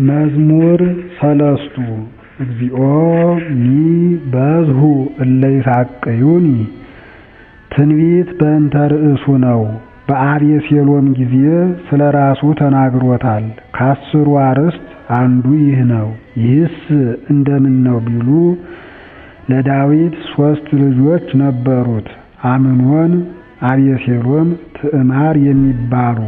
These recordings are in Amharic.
መዝሙር ሰለስቱ እግዚኦ ሚበዝሑ እለ ይሣቅዩኒ ትንቢት በእንተ ርእሱ ነው። በአቤሴሎም ጊዜ ስለ ራሱ ተናግሮታል። ከአስሩ አርዕስት አንዱ ይህ ነው። ይህስ እንደምን ነው ቢሉ ለዳዊት 3 ልጆች ነበሩት፣ አምኖን፣ አቤሴሎም፣ ትዕማር የሚባሉ።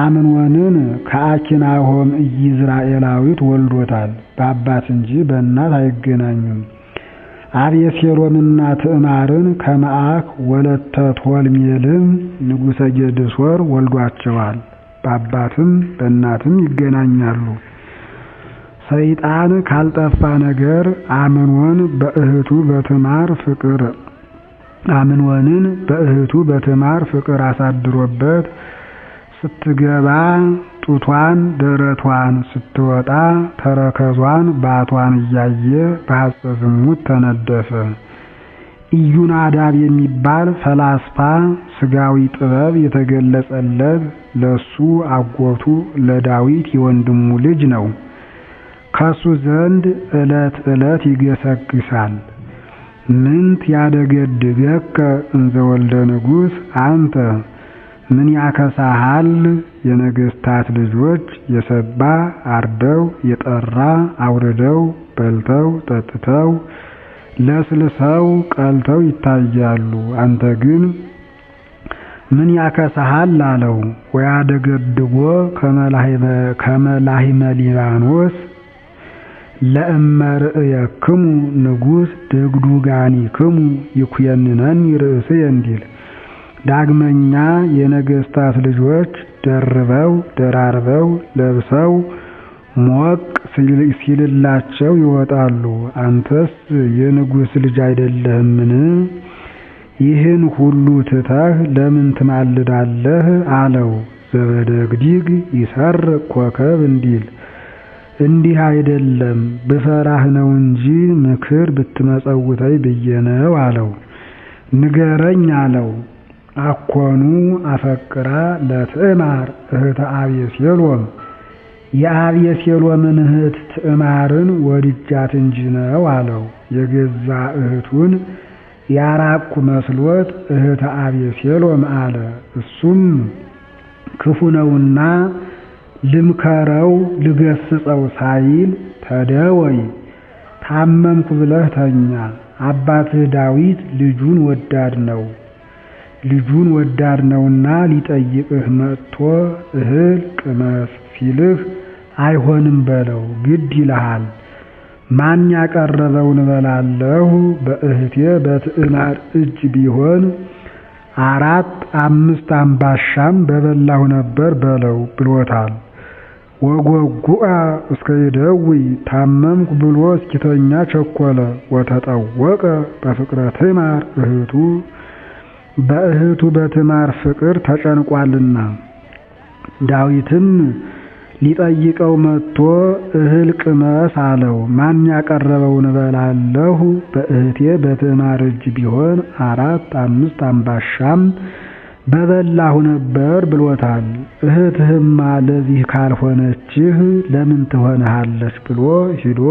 አምኖንን ከአኪናሆም ኢይዝራኤላዊት ወልዶታል። በአባት እንጂ በእናት አይገናኙም። አቤሴሎምና ትዕማርን ከመዓክ ወለተ ቶልሜልም ንጉሠ ጌድሶር ወልዷቸዋል። በአባትም በእናትም ይገናኛሉ። ሰይጣን ካልጠፋ ነገር አምኖንን በእህቱ በትዕማር ፍቅር አሳድሮበት ስትገባ ጡቷን ደረቷን ስትወጣ ተረከዟን ባቷን እያየ በሐጸ ዝሙት ተነደፈ። ኢዩናዳብ የሚባል ፈላስፋ ሥጋዊ ጥበብ የተገለጸለት ለሱ አጎቱ ለዳዊት የወንድሙ ልጅ ነው። ከሱ ዘንድ ዕለት ዕለት ይገሰግሳል። ምንት ያደገድገከ እንዘ ወልደ ንጉሥ አንተ ምን ያከሳሃል? የነገሥታት ልጆች የሰባ አርደው የጠራ አውርደው በልተው ጠጥተው ለስልሰው ቀልተው ይታያሉ። አንተ ግን ምን ያከሳሃል አለው። ወያደገድጎ ከመላሂመ ሊባኖስ ለእመ ርእየክሙ ንጉሥ ድግዱጋኒክሙ ይኩየንነኒ ርእስየ እንዲል። ዳግመኛ የነገሥታት ልጆች ደርበው ደራርበው ለብሰው ሞቅ ሲልላቸው ይወጣሉ። አንተስ የንጉሥ ልጅ አይደለህምን? ይህን ሁሉ ትተህ ለምን ትማልዳለህ? አለው። ዘበደግዲግ ይሰርቅ ኮከብ እንዲል። እንዲህ አይደለም ብፈራህ ነው እንጂ ምክር ብትመጸውተኝ ብዬ ነው አለው። ንገረኝ አለው። አኮኑ አፈቅራ ለትዕማር እህተ አቤሴሎም የአቤሴሎምን እህት ትዕማርን ወድጃት እንጂ ነው አለው። የገዛ እህቱን ያራቅኩ መስሎት እህተ አቤሴሎም አለ። እሱም ክፉ ነውና ልምከረው ልገስጸው ሳይል ተደወይ ታመምኩ ብለህ ተኛ። አባትህ ዳዊት ልጁን ወዳድ ነውና ሊጠይቅህ መጥቶ እህል ቅመስ ሲልህ አይሆንም በለው፣ ግድ ይልሃል። ማን ያቀረበውን እበላለሁ? በእህቴ በትዕማር እጅ ቢሆን 4 5 አምባሻም በበላሁ ነበር በለው ብሎታል። ወጎጉአ እስከ ይደውይ ታመምኩ ብሎ እስኪተኛ ቸኮለ። ወተጠወቀ በፍቅረ ትዕማር በእህቱ በትዕማር ፍቅር ተጨንቋልና። ዳዊትም ሊጠይቀው መጥቶ እህል ቅመስ አለው። ማን ያቀረበውን እበላለሁ? በእህቴ በትዕማር እጅ ቢሆን 4 5 አምባሻም በበላሁ ነበር ብሎታል። እህትህማ ለዚህ ካልሆነችህ ለምን ትሆንሃለች ብሎ ሂዶ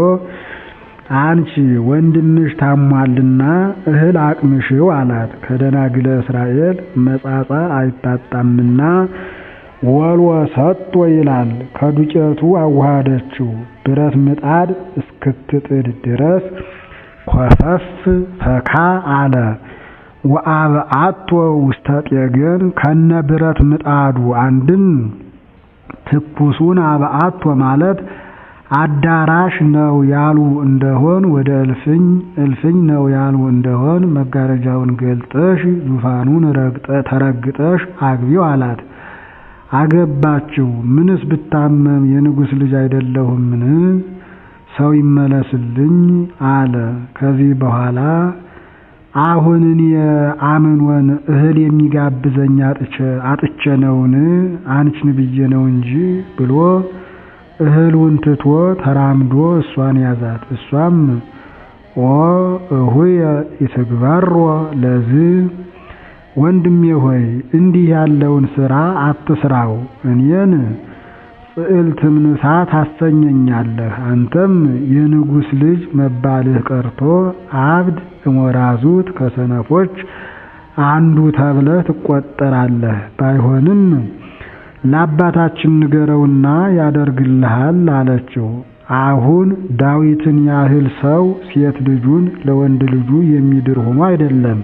አንቺ ወንድምሽ ታሟልና እህል አቅምሽው አላት። ከደናግለ እስራኤል መጻጻ አይታጣምና ወልወ ሰጥቶ ይላል። ከዱቄቱ አዋሃደችው። ብረት ምጣድ እስክትጥድ ድረስ ኮፈፍ ፈካ አለ። ወአብአቶ ውስተ ጤገን ከነ ብረት ምጣዱ አንድም ትኩሱን አብአቶ ማለት አዳራሽ ነው ያሉ እንደሆን ወደ እልፍኝ ነው ያሉ እንደሆን መጋረጃውን ገልጠሽ ዙፋኑን ተረግጠሽ አግቢው አላት። አገባችው። ምንስ ብታመም የንጉሥ ልጅ አይደለሁምን? ሰው ይመለስልኝ አለ። ከዚህ በኋላ አሁን እኔ አምኖን እህል የሚጋብዘኝ አጥቼ ነውን? አንቺን ብዬ ነው እንጂ ብሎ እህሉን ትቶ ተራምዶ እሷን ያዛት። እሷም ኦ እሁየ ይትግበሮ ለዚህ ወንድሜ ሆይ እንዲህ ያለውን ሥራ አትስራው፣ እኔን ጽዕልትም ንሳ ታሰኘኛለህ። አንተም የንጉሥ ልጅ መባልህ ቀርቶ አብድ እሞራዙት ከሰነፎች አንዱ ተብለህ ትቆጠራለህ። ባይሆንም ለአባታችን ንገረውና ያደርግልሃል አለችው። አሁን ዳዊትን ያህል ሰው ሴት ልጁን ለወንድ ልጁ የሚድር ሆኖ አይደለም።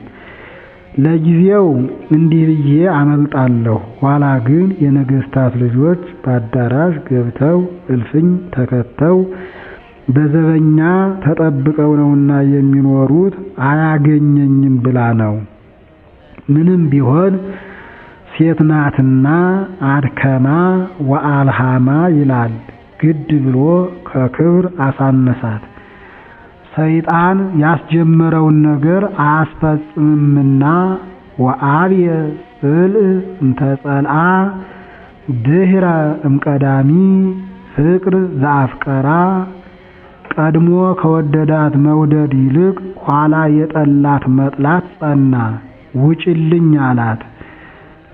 ለጊዜው እንዲህ ብዬ አመልጣለሁ፣ ኋላ ግን የነገሥታት ልጆች በአዳራሽ ገብተው እልፍኝ ተከተው በዘበኛ ተጠብቀው ነውና የሚኖሩት አያገኘኝም ብላ ነው። ምንም ቢሆን ሴት ናትና አድከማ ወአልሃማ ይላል። ግድ ብሎ ከክብር አሳነሳት። ሰይጣን ያስጀመረውን ነገር አያስፈጽምምና ወአብየ ጽልእ እንተጸልአ ድህረ እምቀዳሚ ፍቅር ዘአፍቀራ ቀድሞ ከወደዳት መውደድ ይልቅ ኋላ የጠላት መጥላት ጸና። ውጭልኝ አላት።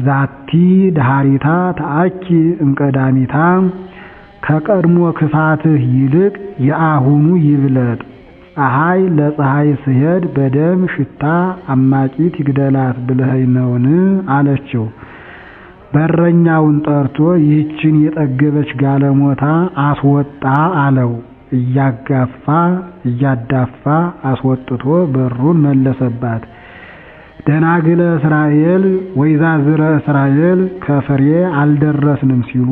ዛቲ ዳሃሪታ ተአኪ እምቀዳሚታ ከቀድሞ ክፋትህ ይልቅ የአሁኑ ይብለጥ። ፀሐይ ለፀሐይ ስሄድ በደም ሽታ አማቂት ይግደላት ብለኸኝ ነውን አለችው። በረኛውን ጠርቶ ይህችን የጠገበች ጋለሞታ አስወጣ አለው። እያጋፋ እያዳፋ አስወጥቶ በሩን መለሰባት። ደናግለ እስራኤል ወይዛዝረ እስራኤል ከፍሬ አልደረስንም ሲሉ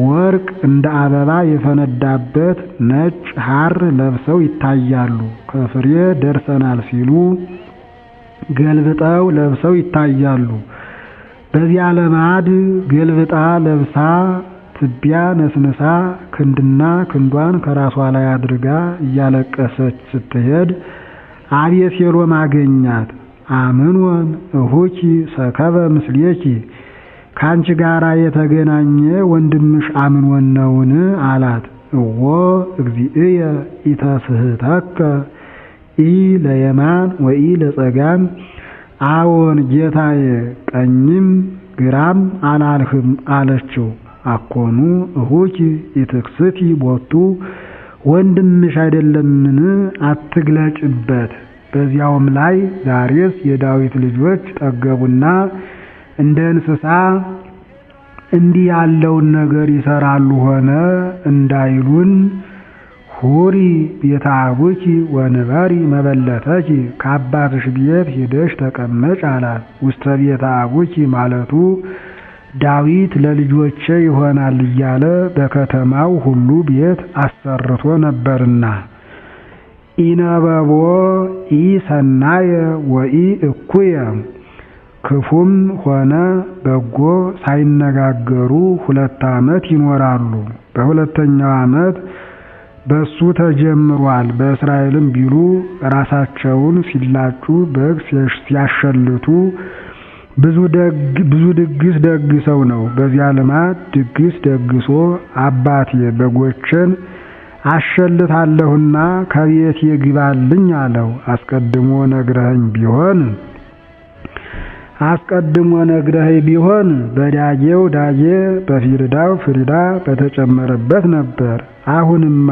ወርቅ እንደ አበባ የፈነዳበት ነጭ ሐር ለብሰው ይታያሉ። ከፍሬ ደርሰናል ሲሉ ገልብጠው ለብሰው ይታያሉ። በዚያ ልማድ ገልብጣ ለብሳ ትቢያ ነስንሳ ክንድና ክንዷን ከራሷ ላይ አድርጋ እያለቀሰች ስትሄድ አቤሴሎም አገኛት። አምኖን እሁኪ ሰከበ ምስሌኪ ካንቺ ጋራ የተገናኘ ወንድምሽ አምኖን ነውን አላት። እወ እግዚእየ ኢተስሕተከ ኢ ለየማን ወኢ ለጸጋም አዎን ጌታዬ ቀኝም ግራም አላልህም አለችው። አኮኑ እሁኪ ኢትክስቲ ቦቱ ወንድምሽ አይደለምን አትግለጭበት። በዚያውም ላይ ዛሬስ የዳዊት ልጆች ጠገቡና እንደ እንስሳ እንዲህ ያለውን ነገር ይሰራሉ ሆነ እንዳይሉን ሁሪ ቤተ አቡኪ ወንበሪ መበለተኪ ከአባትሽ ቤት ሂደሽ ተቀመጭ አላት። ውስተ ቤተ አቡኪ ማለቱ ዳዊት ለልጆቼ ይሆናል እያለ በከተማው ሁሉ ቤት አሰርቶ ነበርና ኢነበቦ ኢሰናየ ወኢ እኩየ ክፉም ሆነ በጎ ሳይነጋገሩ 2 ዓመት ይኖራሉ። በሁለተኛው ዓመት በሱ ተጀምሯል። በእስራኤልም ቢሉ ራሳቸውን ሲላጩ በግ ሲያሸልቱ ብዙ ድግስ ደግሰው ነው። በዚያ ልማድ ድግስ ደግሶ አባቴ በጎችን አሸልታለሁና ከቤት ይግባልኝ አለው። አስቀድሞ ነግረኸኝ ቢሆን በዳጌው ዳጌ በፊርዳው ፍሪዳ በተጨመረበት ነበር። አሁንማ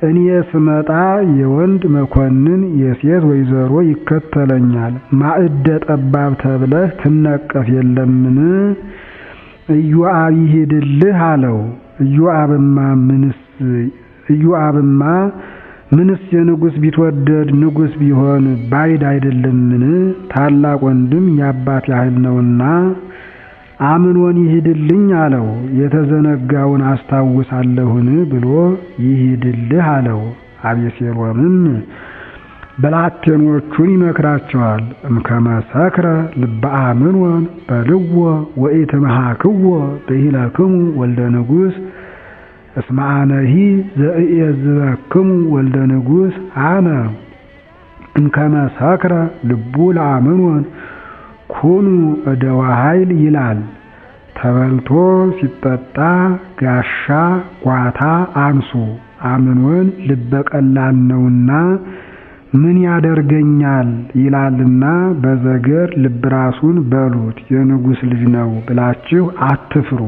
እኔ ስመጣ የወንድ መኮንን የሴት ወይዘሮ ይከተለኛል። ማዕደ ጠባብ ተብለህ ትነቀፍ የለምን? ኢዮአብ ይሄድልህ አለው። ኢዮአብማ ምንስ የንጉሥ ቢትወደድ ንጉሥ ቢሆን ባይድ አይደለምን? ታላቅ ወንድም የአባት ያህል ነውና አምኖን ይሄድልኝ አለው። የተዘነጋውን አስታውሳለሁን ብሎ ይሄድልህ አለው። አቤሴሎምም ብላቴኖቹን ይመክራቸዋል። እምከመ ሰክረ ልበ አምኖን በልዎ ወኢትምሃክዎ በሂለክሙ ወልደ ንጉሥ እስመ አነሂ ዘእየዝበክሙ ወልደ ንጉሥ አነ እምከመ ሰክረ ልቡ ለአምኖን ኩኑ እደዋ ኃይል ይላል። ተበልቶ ሲጠጣ ጋሻ ጓታ አንሱ። አምኖን ልበ ቀላል ነውና ምን ያደርገኛል ይላልና በዘገር ልብ ራሱን በሉት። የንጉሥ ልጅ ነው ብላችሁ አትፍሩ።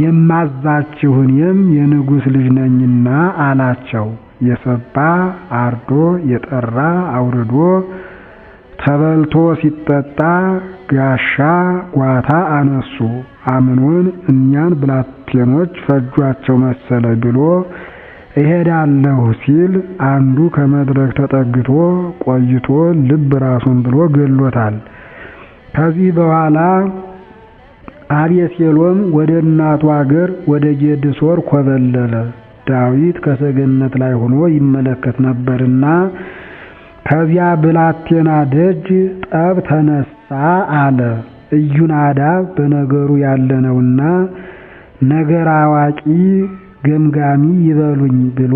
የማዛችሁ እኔም የንጉሥ ልጅ ነኝና አላቸው። የሰባ አርዶ የጠራ አውርዶ ተበልቶ ሲጠጣ ጋሻ ጓታ አነሱ። አምኖን እኛን ብላቴኖች ፈጇቸው መሰለ ብሎ እሄዳለሁ ሲል አንዱ ከመድረክ ተጠግቶ ቆይቶ ልብ ራሱን ብሎ ገሎታል። ከዚህ በኋላ አቤሴሎም ወደ እናቱ አገር ወደ ጌድሶር ኮበለለ። ዳዊት ከሰገነት ላይ ሆኖ ይመለከት ነበርና ከዚያ ብላቴና ደጅ ጠብ ተነሳ አለ። ኢዮናዳብ በነገሩ ያለነውና ነገር አዋቂ ገምጋሚ ይበሉኝ ብሎ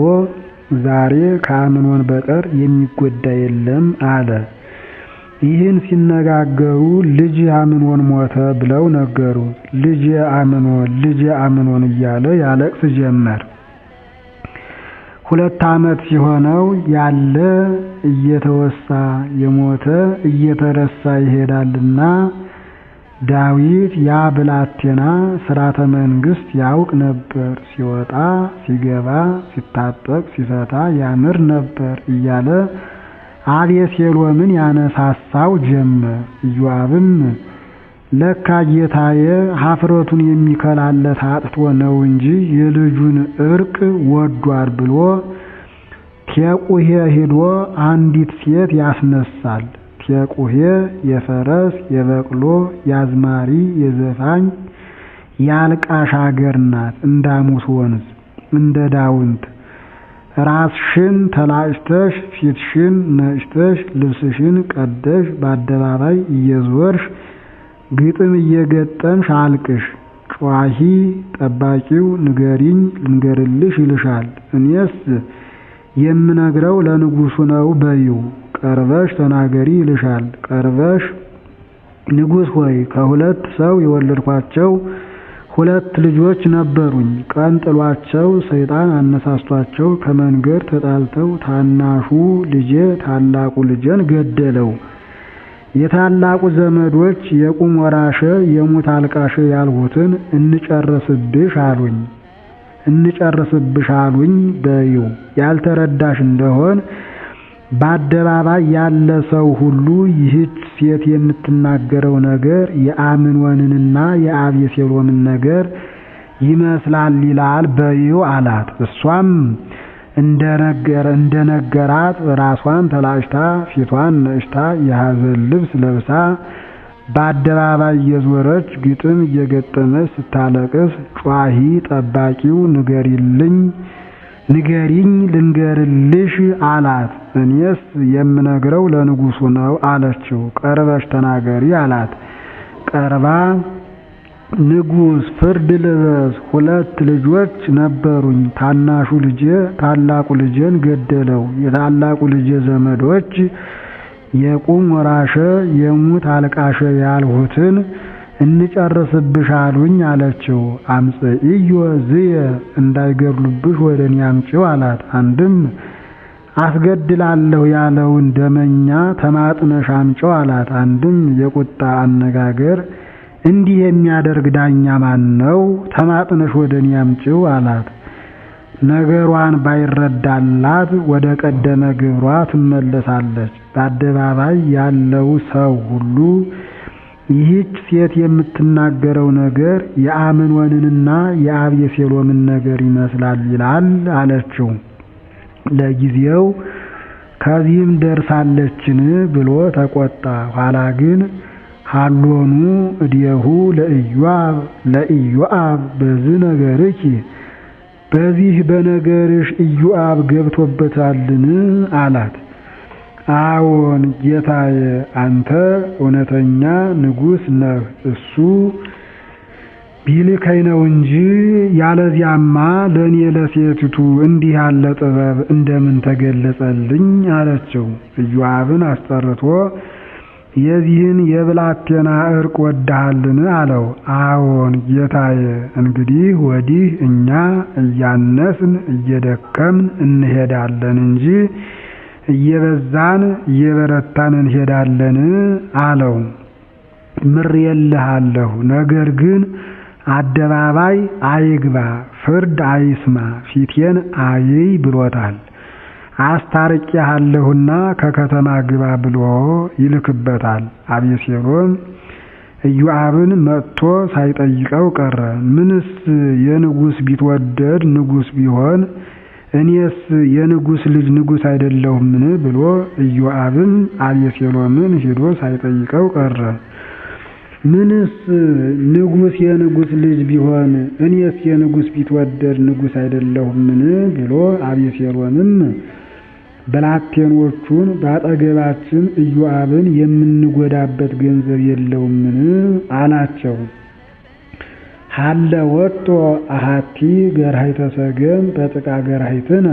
ዛሬ ከአምኖን በቀር የሚጎዳ የለም አለ። ይህን ሲነጋገሩ ልጅ አምኖን ሞተ ብለው ነገሩ። ልጅ አምኖን እያለ ያለቅስ ጀመር። 2 ዓመት ሲሆነው ያለ እየተወሳ የሞተ እየተረሳ ይሄዳልና ዳዊት ያ ብላቴና ሥርዓተ መንግሥት ያውቅ ነበር፣ ሲወጣ ሲገባ ሲታጠቅ ሲፈታ ያምር ነበር እያለ አቤሴሎምን ያነሳሳው ጀመር። ኢዮአብም ለካ ጌታዬ ኀፍረቱን የሚከላለት አጥቶ ነው እንጂ የልጁን እርቅ ወዷል ብሎ ቴቁሄ ሄዶ አንዲት ሴት ያስነሳል። ቴቁሄ የፈረስ የበቅሎ ያዝማሪ የዘፋኝ ያልቃሽ አገር ናት። እንዳሙስ ወንዝ እንደ ዳውንት ራስሽን ተላጭተሽ ፊትሽን ነጭተሽ ልብስሽን ቀደሽ በአደባባይ እየዞርሽ ግጥም እየገጠምሽ አልቅሽ። ጯሂ ጠባቂው ንገሪኝ ልንገርልሽ ይልሻል። እኔስ የምነግረው ለንጉሱ ነው በይው። ቀርበሽ ተናገሪ ይልሻል። ቀርበሽ ንጉሥ ሆይ ከሁለት ሰው የወለድኳቸው 2 ልጆች ነበሩኝ። ቀን ጥሏቸው ሰይጣን አነሳስቷቸው ከመንገድ ተጣልተው ታናሹ ልጄ ታላቁ ልጄን ገደለው። የታላቁ ዘመዶች የቁም ወራሽ የሙት አልቃሽ ያልሁትን እንጨርስብሽ አሉኝ በይው። ያልተረዳሽ እንደሆን በአደባባይ ያለ ሰው ሁሉ ይህች ሴት የምትናገረው ነገር የአምኖንንና የአቤሴሎምን ነገር ይመስላል ይላል በይው አላት። እሷም እንደነገራት ራሷን ተላጭታ ፊቷን ነጭታ የሐዘን ልብስ ለብሳ በአደባባይ የዞረች ግጥም እየገጠመች ስታለቅስ ጯሂ ጠባቂው ንገሪኝ ልንገርልሽ አላት። እኔስ የምነግረው ለንጉሱ ነው አለችው። ቀርበሽ ተናገሪ አላት። ቀርባ ንጉሥ ፍርድ ልበስ፣ 2 ልጆች ነበሩኝ። ታናሹ ልጄ ታላቁ ልጄን ገደለው። የታላቁ ልጄ ዘመዶች የቁም ወራሽ የሙት አልቃሽ ያልሁትን እንጨርስብሽ አሉኝ አለችው። አምጽእዮ ዝየ እንዳይገድሉብሽ ወደ እኔ አምጪው አላት። አንድም አስገድላለሁ ያለውን ደመኛ ተማጥነሽ አምጪው አላት። አንድም የቁጣ አነጋገር እንዲህ የሚያደርግ ዳኛ ማን ነው? ተማጥነሽ ወደ እኔ አምጪው አላት። ነገሯን ባይረዳላት ወደ ቀደመ ግብሯ ትመለሳለች። በአደባባይ ያለው ሰው ሁሉ ይህች ሴት የምትናገረው ነገር የአምኖንንና የአቤሴሎምን ነገር ይመስላል ይላል አለችው። ለጊዜው ከዚህም ደርሳለችን ብሎ ተቆጣ። ኋላ ግን ሀሎኑ እዲሁ ለኢዮአብ በዚህ ነገርኪ በዚህ በነገርሽ ኢዮአብ ገብቶበታልን አላት። አዎን ጌታዬ፣ አንተ እውነተኛ ንጉሥ ነህ። እሱ ቢልከኝ ነው እንጂ ያለዚያማ ለእኔ ለሴቲቱ እንዲህ ያለ ጥበብ እንደምን ተገለጸልኝ አለችው። ኢዮአብን አስጠርቶ የዚህን የብላቴና እርቅ ወደሃልን አለው። አዎን ጌታዬ፣ እንግዲህ ወዲህ እኛ እያነስን እየደከምን እንሄዳለን እንጂ እየበዛን እየበረታን እንሄዳለን አለው። ምሬልሃለሁ፣ ነገር ግን አደባባይ አይግባ፣ ፍርድ አይስማ፣ ፊቴን አይይ ብሎታል። አስታርቄሃለሁና ከከተማ ግባ ብሎ ይልክበታል። አቤሴሎም ኢዮአብን መጥቶ ሳይጠይቀው ቀረ። ምንስ የንጉስ ቢትወደድ ንጉስ ቢሆን እኔስ የንጉስ ልጅ ንጉስ አይደለሁምን ብሎ ኢዮአብም አቤሴሎምን ሄዶ ሳይጠይቀው ቀረ። ምንስ ንጉስ የንጉስ ልጅ ቢሆን እኔስ የንጉስ ቢትወደድ ንጉስ አይደለሁምን ብሎ አቤሴሎምም ብላቴኖቹን ባጠገባችን ኢዮአብን የምንጎዳበት ገንዘብ የለውምን አላቸው። ሀለ ወጥቶ አሃቲ ገርሃይተ ሰገም በጥቃ ገርሃይትነ፣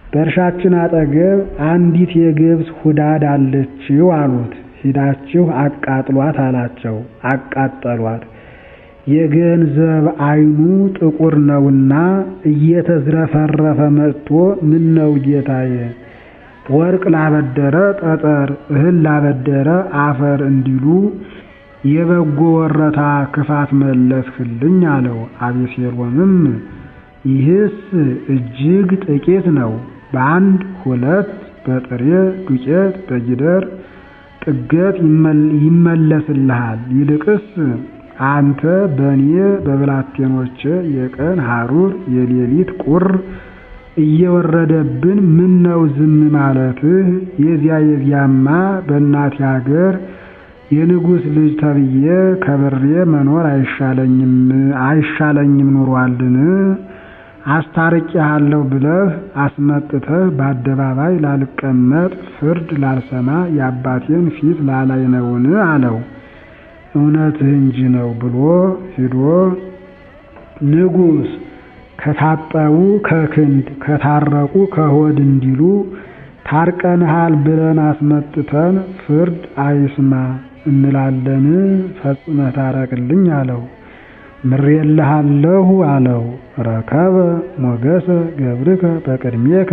በእርሻችን አጠገብ አንዲት የገብስ ሁዳድ አለችው አሉት። ሂዳችሁ አቃጥሏት አላቸው። አቃጠሏት። የገንዘብ አይኑ ጥቁር ነውና እየተዝረፈረፈ መጥቶ ምን ነው ጌታዬ፣ ወርቅ ላበደረ ጠጠር፣ እህል ላበደረ አፈር እንዲሉ የበጎ ወረታ ክፋት መለስክልኝ አለው። አቤሴሎምም ይህስ እጅግ ጥቂት ነው፣ በአንድ ሁለት በጥሬ ዱቄት በጊደር ጥገት ይመለስልሃል። ይልቅስ አንተ በእኔ በብላቴኖቼ የቀን ሐሩር የሌሊት ቁር እየወረደብን ምን ነው ዝም ማለትህ? የዚያማ በእናቴ ሀገር የንጉስ ልጅ ተብዬ ከብሬ መኖር አይሻለኝም ኑሯልን? አስታርቄሃለሁ ብለህ አስመጥተህ በአደባባይ ላልቀመጥ ፍርድ ላልሰማ የአባቴን ፊት ላላይ ነውን አለው። እውነትህ እንጂ ነው ብሎ ሄዶ ንጉስ ከታጠቡ ከክንድ ከታረቁ ከሆድ እንዲሉ ታርቀንሃል ብለን አስመጥተን ፍርድ አይስማ እንላለን? ፈጽመህ ታረቅልኝ አለው። ምሬልሃለሁ አለው። ረከበ ሞገሰ ገብርከ በቅድሜከ፣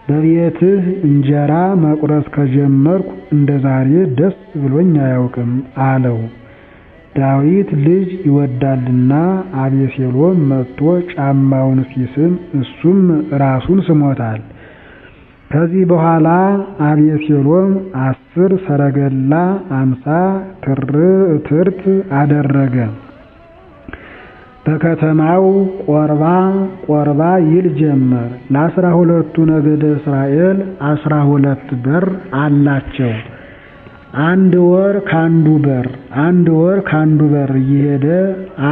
በቤትህ እንጀራ መቁረስ ከጀመርኩ እንደ ዛሬ ደስ ብሎኝ አያውቅም አለው። ዳዊት ልጅ ይወዳልና አቤሴሎም መጥቶ ጫማውን ሲስም እሱም ራሱን ስሞታል። ከዚህ በኋላ አቤሴሎም 10 ሰረገላ 50 ትርት አደረገ። በከተማው ቆርባ ይል ጀመር። ለ12ቱ ነገደ እስራኤል 12 በር አላቸው። አንድ ወር ካንዱ በር እየሄደ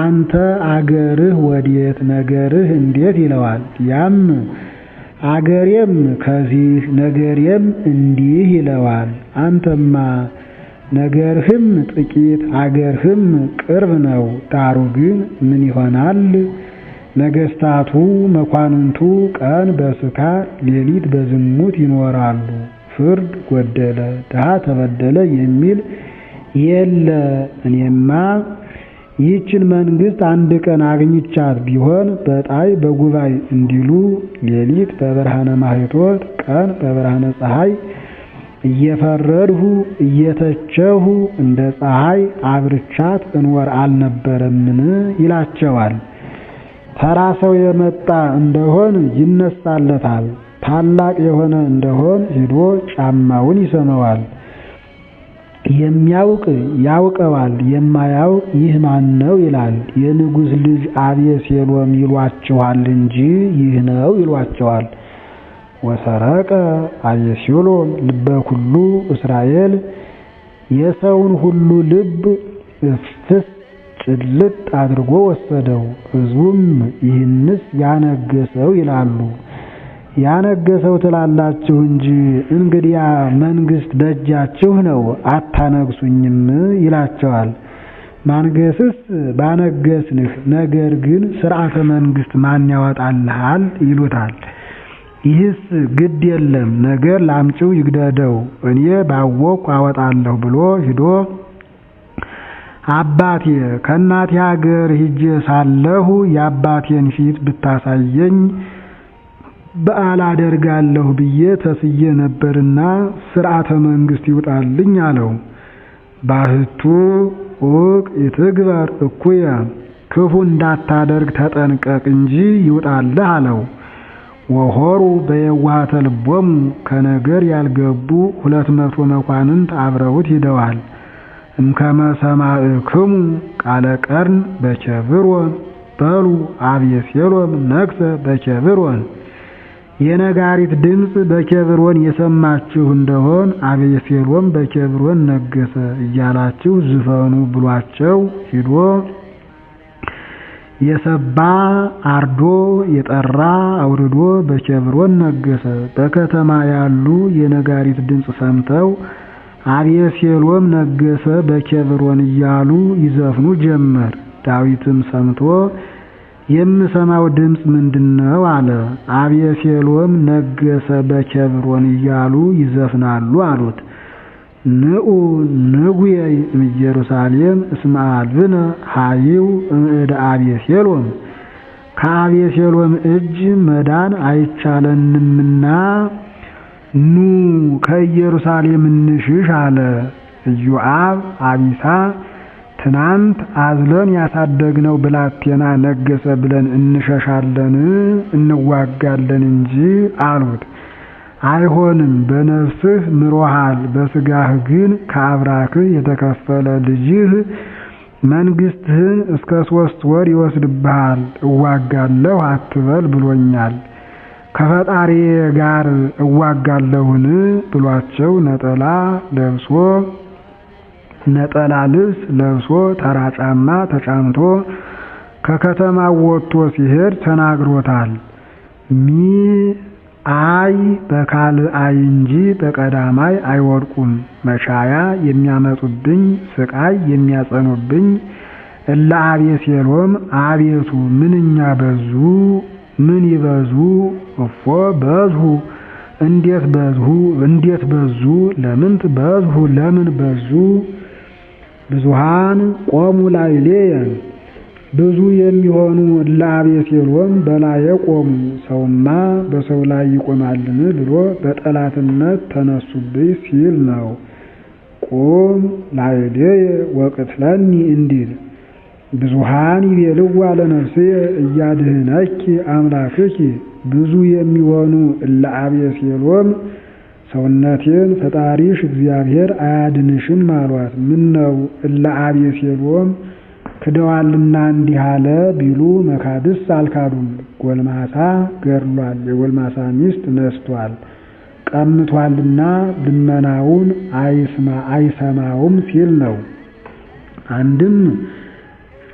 አንተ አገርህ ወዴት ነገርህ እንዴት ይለዋል። ያም አገሬም ከዚህ ነገሬም እንዲህ ይለዋል። አንተማ ነገርህም ጥቂት አገርህም ቅርብ ነው። ዳሩ ግን ምን ይሆናል? ነገስታቱ መኳንንቱ ቀን በስካር ሌሊት በዝሙት ይኖራሉ። ፍርድ ጎደለ ድሃ ተበደለ የሚል የለ። እኔማ ይህችን መንግስት አንድ ቀን አግኝቻት ቢሆን በጣይ በጉባኤ እንዲሉ ሌሊት በብርሃነ ማኅቶት ቀን በብርሃነ ፀሐይ እየፈረድሁ እየተቸሁ እንደ ፀሐይ አብርቻት እንወር አልነበረምን ይላቸዋል። ተራ ሰው የመጣ እንደሆን ይነሳለታል። ታላቅ የሆነ እንደሆን ሄዶ ጫማውን ይሰመዋል። የሚያውቅ ያውቀዋል፣ የማያውቅ ይህ ማን ነው ይላል። የንጉስ ልጅ አቤሴሎም ይሏቸዋል እንጂ ይህ ነው ይሏቸዋል። ወሰረቀ አቤሴሎም ልበ ኩሉ እስራኤል፣ የሰውን ሁሉ ልብ ፍስ ጭልጥ አድርጎ ወሰደው። ሕዝቡም ይህንስ ያነገሰው ይላሉ። ያነገሰው ትላላችሁ እንጂ እንግዲያ መንግስት በእጃችሁ ነው አታነግሱኝም ይላቸዋል። ማንገስስ ባነገስንህ፣ ነገር ግን ሥርዓተ መንግስት ማን ያወጣልሃል ይሉታል። ይህስ ግድ የለም ነገር ላምጪው ይግደደው እኔ ባወቅሁ አወጣለሁ ብሎ ሂዶ አባቴ ከእናቴ ሀገር ሂጄ ሳለሁ የአባቴን ፊት ብታሳየኝ በዓል አደርጋለሁ ብዬ ተስዬ ነበርና ሥርዓተ መንግስት ይውጣልኝ አለው። ባህቱ ኡቅ ይትግበር እኩየ፣ ክፉ እንዳታደርግ ተጠንቀቅ እንጂ ይውጣልህ አለው። ወሆሩ በየዋሃተ ልቦሙ ከነገር ያልገቡ 200 መኳንንት አብረውት ሂደዋል። እምከመ ሰማዕክሙ ቃለ ቀርን በኬብሮን በሉ አቤሴሎም ነግሠ በኬብሮን። የነጋሪት ድምፅ በኬብሮን የሰማችሁ እንደሆን አቤሴሎም በኬብሮን ነገሰ እያላችሁ ዝፈኑ ብሏቸው ሂዶ የሰባ አርዶ የጠራ አውርዶ በኬብሮን ነገሰ። በከተማ ያሉ የነጋሪት ድምፅ ሰምተው አቤሴሎም ነገሰ በኬብሮን እያሉ ይዘፍኑ ጀመር። ዳዊትም ሰምቶ የምሰማው ድምፅ ምንድነው አለ። አቤሴሎም ነገሰ በኬብሮን እያሉ ይዘፍናሉ አሉት። ንዑ ንጉየይ እምኢየሩሳሌም እስመ አልብነ ኃይው እምእደ አቤሴሎም ከአቤሴሎም እጅ መዳን አይቻለንምና ኑ ከኢየሩሳሌም እንሽሽ አለ። ኢዮአብ አቢሳ ትናንት አዝለን ያሳደግነው ብላቴና ነገሰ ብለን እንሸሻለን እንዋጋለን እንጂ አሉት። አይሆንም፣ በነፍስህ ምሮሃል፣ በስጋህ ግን ከአብራክህ የተከፈለ ልጅህ መንግስትህን እስከ 3 ወር ይወስድብሃል፣ እዋጋለሁ አትበል ብሎኛል። ከፈጣሪዬ ጋር እዋጋለሁን ብሏቸው ነጠላ ልብስ ለብሶ ተራ ጫማ ተጫምቶ ከከተማው ወጥቶ ሲሄድ ተናግሮታል። አይ በካልአይ እንጂ በቀዳማይ አይወድቁም። መሻያ የሚያመጡብኝ ስቃይ የሚያጸኑብኝ እለ አቤሴሎም አቤቱ ምንኛ በዙ፣ ምን ይበዙ። እፎ በዝሁ እንዴት በዙ፣ ለምንት በዝሁ ለምን በዙ። ብዙሃን ቆሙ ላዕሌየ ብዙ የሚሆኑ እለ አቤሴሎም በላዬ ቆሙ። ሰውማ በሰው ላይ ይቆማልን ብሎ በጠላትነት ተነሱብኝ ሲል ነው። ቁም ላዕሌየ ወቅትለኒ እንዲል ብዙሃን ይቤልዋ ለነፍስየ እያድህነኪ አምላክኪ ብዙ የሚሆኑ እለ አቤሴሎም ሰውነቴን ፈጣሪሽ እግዚአብሔር አያድንሽም አሏት። ምን ነው እለ አቤሴሎም ክደዋልና እንዲህ አለ ቢሉ መካድስ አልካዱም። ጎልማሳ ገድሏል፣ የጎልማሳ ሚስት ነስቷል፣ ቀምቷልና ልመናውን አይሰማውም ሲል ነው። አንድም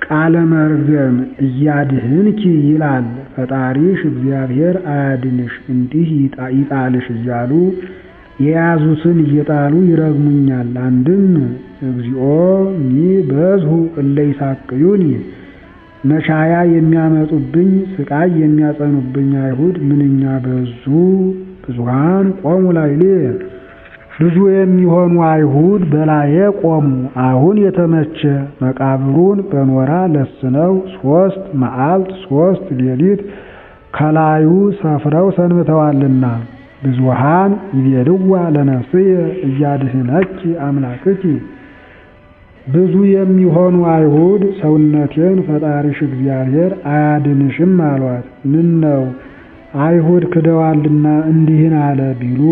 ቃለ መርገም እያድህንኪ ይላል፣ ፈጣሪሽ እግዚአብሔር አያድንሽ እንዲህ ይጣልሽ እያሉ የያዙትን እየጣሉ ይረግሙኛል። አንድም እግዚኦ በዝሁ እለ ይሳቅዩኒ መሻያ የሚያመጡብኝ ስቃይ የሚያጸኑብኝ አይሁድ ምንኛ በዙ። ብዙሃን ቆሙ ላዕሌየ ብዙ የሚሆኑ አይሁድ በላዬ ቆሙ። አሁን የተመቸ መቃብሩን በኖራ ለስነው 3 መዓልት 3 ሌሊት ከላዩ ሰፍረው ሰንብተዋልና ብዙሃን ይቤልዋ ለነፍስየ እያድህነኪ አምላክኪ ብዙ የሚሆኑ አይሁድ ሰውነቴን ፈጣሪሽ እግዚአብሔር አያድንሽም አሏት። ምን ነው አይሁድ ክደዋልና እንዲህን አለ ቢሉ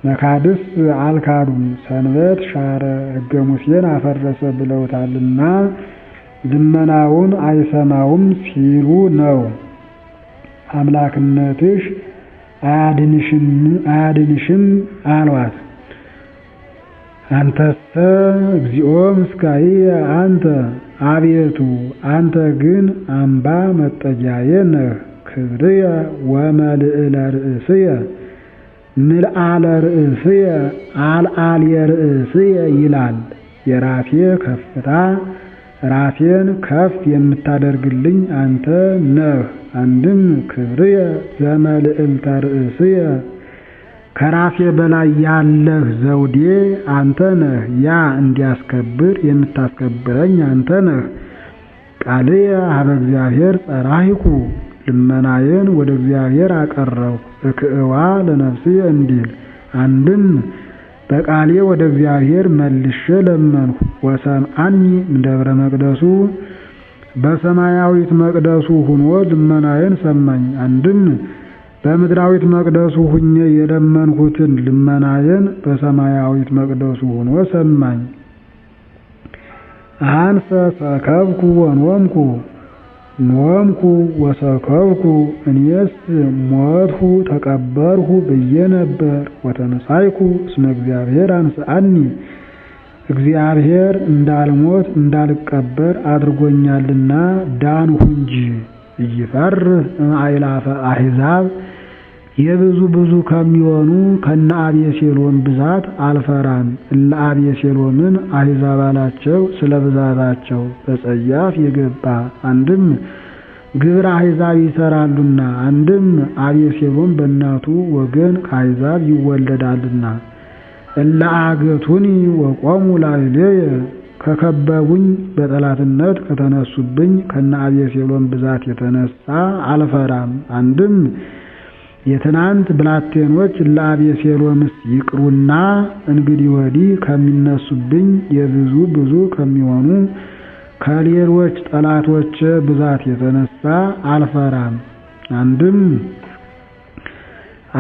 መካድስ አልካዱም፣ ሰንበት ሻረ ሕገ ሙሴን አፈረሰ ብለውታልና ልመናውን አይሰማውም ሲሉ ነው። አምላክነትሽ አያድንሽም አሏት። አንተሰ እግዚኦ ምስካየ አንተ አቤቱ አንተ ግን አምባ መጠጊያዬ ነህ። ክብርየ ወመልዕለ ርእስየ ምልአለ ርእስየ አልዓልየ ርእስየ ይላል። የራሴ ከፍታ ራሴን ከፍ የምታደርግልኝ አንተ ነህ። አንድም ክብርየ ዘመልዕልተ ርእስየ ከራሴ በላይ ያለህ ዘውዴ አንተ ነህ። ያ እንዲያስከብር የምታስከብረኝ አንተ ነህ። ቃልየ ሀበ እግዚአብሔር ጸራሂኩ ልመናዬን ወደ እግዚአብሔር አቀረብኩ። እክእዋ ለነፍስየ እንዲል አንድም በቃሌ ወደ እግዚአብሔር መልሼ ለመንሁ። ወሰምዓኒ እምደብረ መቅደሱ በሰማያዊት መቅደሱ ሁኖ ልመናዬን ሰማኝ። አንድም በምድራዊት መቅደሱ ሁኜ የለመንኩትን ልመናዬን በሰማያዊት መቅደሱ ሁኖ ሰማኝ። አንሰ ሰከብኩ ወኖምኩ ኖምኩ ወሰከብኩ እኔስ ሞትሁ ተቀበርሁ ብዬ ነበር። ወተነሳይኩ እስመ እግዚአብሔር አንስአኒ እግዚአብሔር እንዳልሞት እንዳልቀበር አድርጎኛልና ዳንሁ እንጂ። ኢይፈርህ እምአእላፈ አሕዛብ የብዙ ብዙ ከሚሆኑ ከነ አቤሴሎም ብዛት አልፈራም። እለ አቤሴሎምን አሕዛብ አላቸው ስለ ብዛታቸው በጸያፍ የገባ አንድም ግብረ አሕዛብ ይሰራሉና፣ አንድም አቤሴሎም በእናቱ ወገን ከአሕዛብ ይወለዳልና። እለ አገቱኒ ወቆሙ ላዕሌየ ከከበቡኝ በጠላትነት ከተነሱብኝ ከነ አቤሴሎም ብዛት የተነሳ አልፈራም። አንድም የትናንት ብላቴኖች ለአቤሴሎምስ ይቅሩና እንግዲህ ወዲህ ከሚነሱብኝ የብዙ ብዙ ከሚሆኑ ከሌሎች ጠላቶች ብዛት የተነሳ አልፈራም። አንድም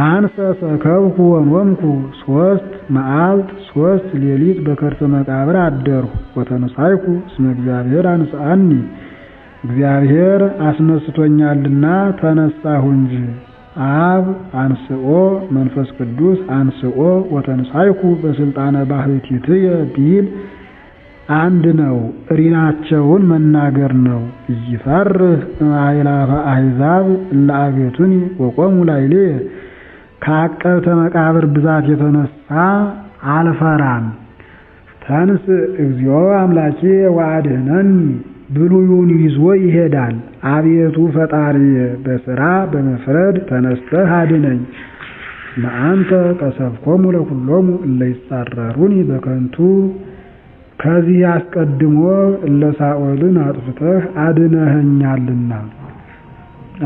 አንሰ ሰከብኩ ወኖምኩ 3 መዓልት 3 ሌሊት በከርሰ መቃብር አደርሁ። ወተነሳይኩ እስመ እግዚአብሔር አንስአኒ እግዚአብሔር አስነስቶኛልና ተነሳሁ እንጂ። አብ አንስኦ መንፈስ ቅዱስ አንስኦ ወተንሳይኩ በስልጣነ ባሕቲትየ ቢል አንድ ነው፣ ሪናቸውን መናገር ነው። ኢይፈርህ እምአእላፈ አሕዛብ እለ አገቱኒ ወቆሙ ላዕሌየ ከዐቀብተ መቃብር ብዛት የተነሳ አልፈራም። ተንስ እግዚኦ አምላኬ ወአድኅነኒ ብሉዩን ይዞ ይሄዳል። አቤቱ ፈጣሪዬ በሥራ በመፍረድ ተነስተህ አድነኝ። ለአንተ ቀሰፍኮሙ ለኵሎሙ እለ ይጻረሩኒ በከንቱ ከዚህ አስቀድሞ እለ ሳኦልን አጥፍተህ አድነኸኛልና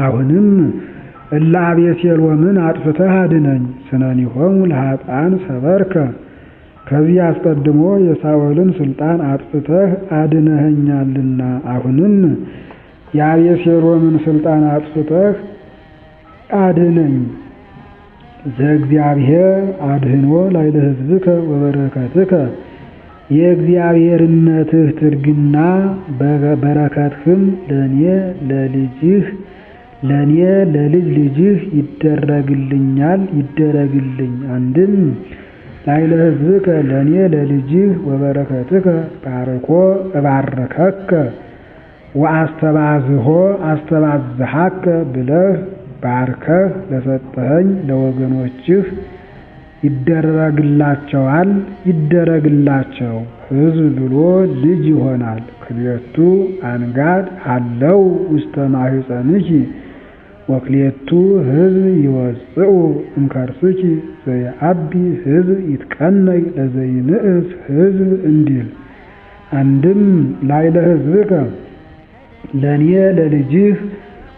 አሁንም እለ አቤሴሎምን አጥፍተህ አድነኝ። ስነኒሆሙ ለኃጥአን ሰበርከ ከዚህ አስቀድሞ የሳኦልን ስልጣን አጥፍተህ አድነኸኛልና አሁንም የአቤሴሎምን ስልጣን አጥፍተህ አድነኝ። ዘእግዚአብሔር አድኅኖ ላዕለ ሕዝብከ ወበረከትከ የእግዚአብሔርነትህ ትርግና በረከትህም ለኔ ለልጅ ልጅህ ይደረግልኛል ይደረግልኝ። አንድም ላዕለ ሕዝብከ ለኔ ለልጅህ ወበረከትከ ባርኮ እባርከከ ወአስተባዝሖ አስተባዝሐከ ብለህ ባርከህ ለሰጠኸኝ ለወገኖችህ ይደረግላቸዋል ይደረግላቸው። ሕዝብ ብሎ ልጅ ይሆናል። ክልኤቱ አንጋድ አለው ውስተ ማኅፀንኪ ወክልኤቱ ሕዝብ ይወፅኡ እምከርስኪ ዘየዐቢ ሕዝብ ይትቀነይ ለዘይንእስ ሕዝብ እንዲል። አንድም ላዕለ ሕዝብከ ለኔ ለልጅህ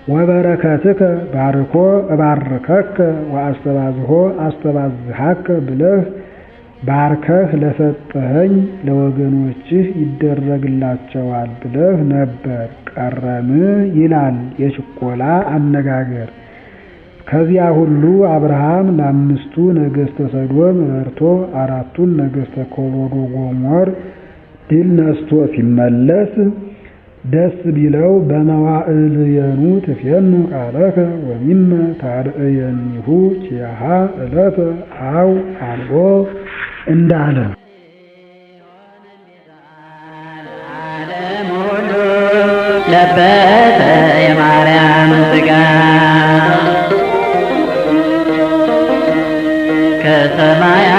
ወበረከትከ ባርኮ እባርከከ ወአስተባዝሖ አስተባዝሐከ ብለህ ባርከህ ለሰጠኸኝ ለወገኖችህ ይደረግላቸዋል ብለህ ነበር። ቀረም ይላል የችኮላ አነጋገር። ከዚያ ሁሉ አብርሃም ለአምስቱ ነገሥተ ሰዶም ረድቶ 4ቱን ነገሥተ ኮሎዶ ጎሞር ድል ነስቶ ሲመለስ ደስ ቢለው በመዋዕልየኑ ትፌኑ ቃለከ ወሚመ ታርእየኒሁ ኪያሃ ዕለተ አው አልቦ እንዳለ ለበሰ የማርያም ሥጋ ከሰማያ